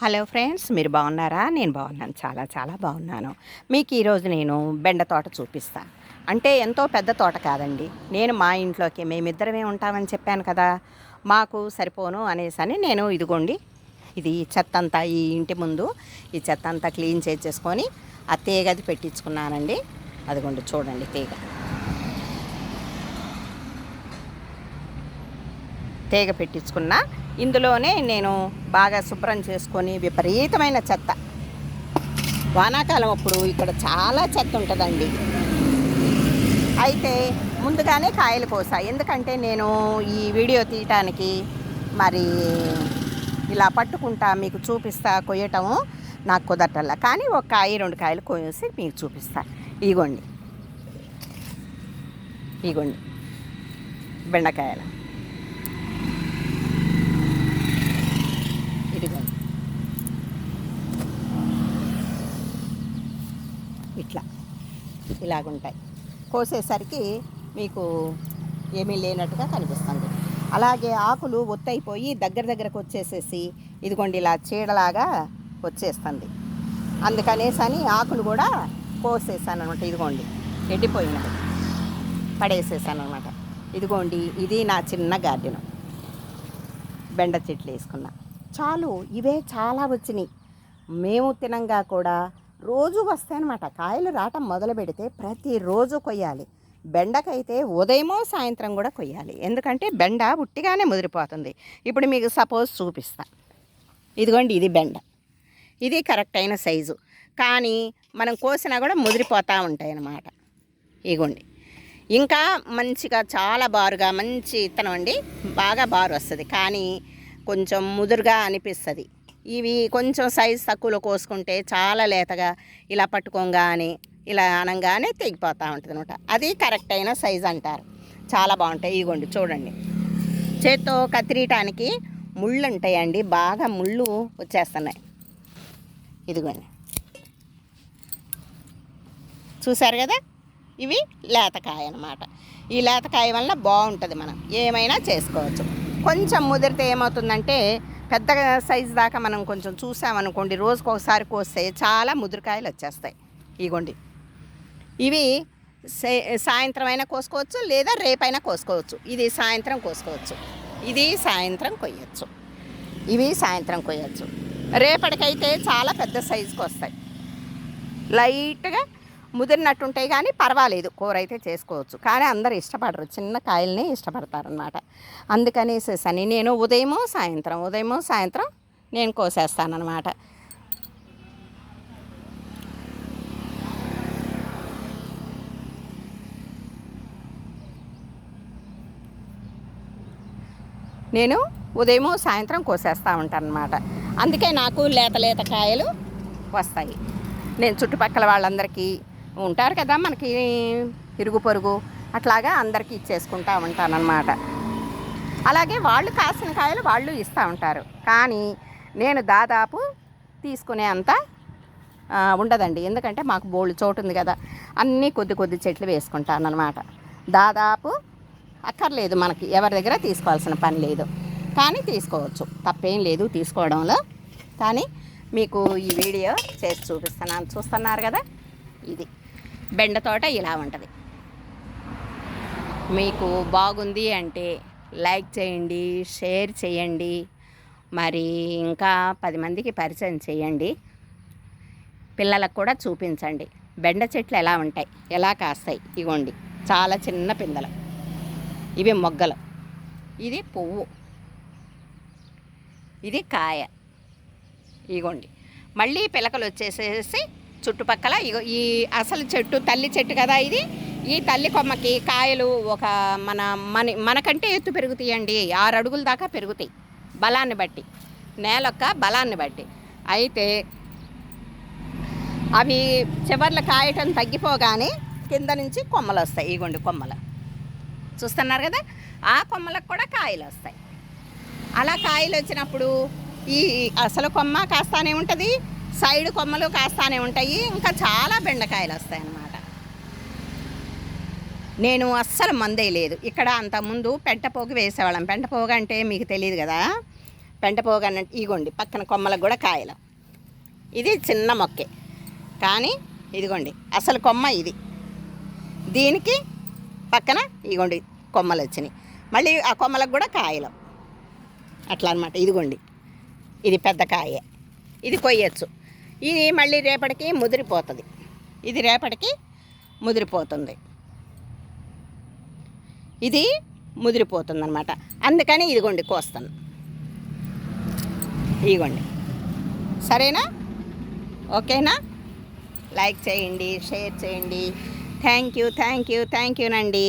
Hello friends, మీరు బాగున్నారా? నేను బాగున్నాను, చాలా చాలా బాగున్నాను. మీకు ఈరోజు నేను బెండ తోట చూపిస్తాను. అంటే ఎంతో పెద్ద తోట కాదండి. నేను మా ఇంట్లోకి మేమిద్దరమే ఉంటామని చెప్పాను కదా, మాకు సరిపోను అనేసని నేను ఇదిగోండి, ఇది చెత్త అంతా ఈ ఇంటి ముందు ఈ చెత్త అంతా క్లీన్ చేసేసుకొని ఆ తీగది పెట్టించుకున్నానండి. అదిగోండి చూడండి, తీగ పెట్టించుకున్నా. ఇందులోనే నేను బాగా శుభ్రం చేసుకొని, విపరీతమైన చెత్త, వానాకాలం అప్పుడు ఇక్కడ చాలా చెత్త ఉంటుందండి. అయితే ముందుగానే కాయలు కోసా, ఎందుకంటే నేను ఈ వీడియో తీయటానికి మరి ఇలా పట్టుకుంటా మీకు చూపిస్తా కొయ్యటం నాకు కుదరటల్లా. కానీ ఒక కాయ రెండు కాయలు కోసి మీకు చూపిస్తా. ఇగోండి ఇగోండి బెండకాయలు, ఇదిగోండి ఇలాగుంటాయి. కోసేసరికి మీకు ఏమీ లేనట్టుగా కనిపిస్తుంది. అలాగే ఆకులు ఒత్తైపోయి దగ్గరకు వచ్చేసేసి ఇదిగోండి ఇలా చీడలాగా వచ్చేస్తుంది. అందుకనేసని ఆకులు కూడా కోసేసాను అనమాట. ఇదిగోండి ఎండిపోయినవి పడేసేసాను అనమాట. ఇదిగోండి ఇది నా చిన్న గార్డెను. బెండ చెట్లు వేసుకున్నా చాలు, ఇవే చాలా వచ్చినాయి. మేము తినంగా కూడా రోజు వస్తాయన్నమాట. కాయలు రావటం మొదలు పెడితే ప్రతిరోజు కొయ్యాలి. బెండకైతే ఉదయమో సాయంత్రం కూడా కొయ్యాలి, ఎందుకంటే బెండ ఉట్టిగానే ముదిరిపోతుంది. ఇప్పుడు మీకు సపోజ్ చూపిస్తా. ఇదిగోండి ఇది బెండ, ఇది కరెక్ట్ అయిన సైజు, కానీ మనం కోసినా కూడా ముదిరిపోతూ ఉంటాయి అన్నమాట. ఇగోండి ఇంకా మంచిగా చాలా బారుగా మంచి ఇత్తనం అండి, బాగా బారు వస్తుంది, కానీ కొంచెం ముదురుగా అనిపిస్తుంది. ఇవి కొంచెం సైజు తక్కువలో కోసుకుంటే చాలా లేతగా ఇలా పట్టుకోగానే ఇలా అనంగానే తెగిపోతూ ఉంటుంది అనమాట. అది కరెక్ట్ అయిన సైజు అంటారు. చాలా బాగుంటాయి. ఇగోండి చూడండి, చేత్తో కత్తిరీయటానికి ముళ్ళు ఉంటాయండి, బాగా ముళ్ళు వచ్చేస్తున్నాయి. ఇదిగోండి చూసారు కదా, ఇవి లేతకాయ అన్నమాట. ఈ లేతకాయ వల్ల బాగుంటుంది, మనం ఏమైనా చేసుకోవచ్చు. కొంచెం ముదిరితే ఏమవుతుందంటే పెద్ద సైజు దాకా మనం కొంచెం చూసామనుకోండి, రోజుకు ఒకసారి కోస్తే చాలా ముదురుకాయలు వచ్చేస్తాయి. ఇగోండి ఇవి సాయంత్రం అయినా కోసుకోవచ్చు, లేదా రేపైనా కోసుకోవచ్చు. ఇది సాయంత్రం కోసుకోవచ్చు, ఇది సాయంత్రం కొయ్యచ్చు, ఇవి సాయంత్రం కొయ్యచ్చు. రేపటికైతే చాలా పెద్ద సైజుకి వస్తాయి. లైట్గా ముదిరినట్టుంటాయి, కానీ పర్వాలేదు, కూర అయితే చేసుకోవచ్చు. కానీ అందరు ఇష్టపడరు, చిన్న కాయలనే ఇష్టపడతారనమాట. అందుకనేసేసని నేను ఉదయమో సాయంత్రం నేను కోసేస్తానన్నమాట. నేను ఉదయమో సాయంత్రం కోసేస్తూ ఉంటాను అనమాట. అందుకే నాకు లేత కాయలు వస్తాయి. నేను చుట్టుపక్కల వాళ్ళందరికీ ఉంటారు కదా మనకి ఇరుగు పొరుగు, అట్లాగా అందరికీ ఇచ్చేసుకుంటూ ఉంటానన్నమాట. అలాగే వాళ్ళు కాసిన కాయలు వాళ్ళు ఇస్తూ ఉంటారు, కానీ నేను దాదాపు తీసుకునే అంత ఉండదండి. ఎందుకంటే మాకు బోల్డ్ చోటు ఉంది కదా, అన్నీ కొద్ది చెట్లు వేసుకుంటాను అనమాట. దాదాపు అక్కర్లేదు, మనకి ఎవరి దగ్గర తీసుకోవాల్సిన పని లేదు, కానీ తీసుకోవచ్చు, తప్పేం లేదు తీసుకోవడంలో. కానీ మీకు ఈ వీడియో చేసి చూపిస్తున్నాను, చూస్తున్నారు కదా. ఇది బెండ తోట ఇలా ఉంటుంది. మీకు బాగుంది అంటే లైక్ చేయండి, షేర్ చేయండి, మరి ఇంకా 10 మందికి పరిచయం చేయండి. పిల్లలకు కూడా చూపించండి బెండ చెట్లు ఎలా ఉంటాయి, ఎలా కాస్తాయి. ఇగోండి చాలా చిన్న పిందెలు, ఇవి మొగ్గలు, ఇది పువ్వు, ఇది కాయ. ఇగోండి మళ్ళీ పిలకలు వచ్చేసేసి చుట్టుపక్కల ఈ అసలు చెట్టు తల్లి చెట్టు కదా ఇది. ఈ తల్లి కొమ్మకి కాయలు ఒక మనకంటే ఎత్తు పెరుగుతాయండి, 6 అడుగుల దాకా పెరుగుతాయి, బలాన్ని బట్టి, నేలొక్క బలాన్ని బట్టి. అయితే అవి చివర్లు కాయటం తగ్గిపోగానే కింద నుంచి కొమ్మలు వస్తాయి. ఇగోండి కొమ్మలు చూస్తున్నారు కదా, ఆ కొమ్మలకు కూడా కాయలు వస్తాయి. అలా కాయలు వచ్చినప్పుడు ఈ అసలు కొమ్మ కాస్తానే ఉంటుంది, సైడ్ కొమ్మలు కాస్తానే ఉంటాయి, ఇంకా చాలా బెండకాయలు వస్తాయి అన్నమాట. నేను అస్సలు మందే లేదు ఇక్కడ. అంతకుముందు పెంటపోగు వేసేవాళ్ళం. పెంటపోగు అంటే మీకు తెలియదు కదా, పెంట పోగానంటే ఇగోండి పక్కన కొమ్మలకు కూడా కాయలు. ఇది చిన్న మొక్కే కానీ ఇదిగోండి అసలు కొమ్మ ఇది. దీనికి పక్కన ఇగోండి కొమ్మలు వచ్చినాయి, మళ్ళీ ఆ కొమ్మలకు కూడా కాయలు అట్లా అనమాట. ఇదిగోండి ఇది పెద్ద కాయ, ఇది కొయ్యొచ్చు. ఇది మళ్ళీ రేపటికి ముదిరిపోతుంది, ఇది రేపటికి ముదిరిపోతుంది, ఇది ముదిరిపోతుంది అనమాట. అందుకని ఇదిగోండి కోస్తాను. ఇదిగోండి సరేనా? ఓకేనా? లైక్ చేయండి, షేర్ చేయండి. థ్యాంక్ యూ నండి.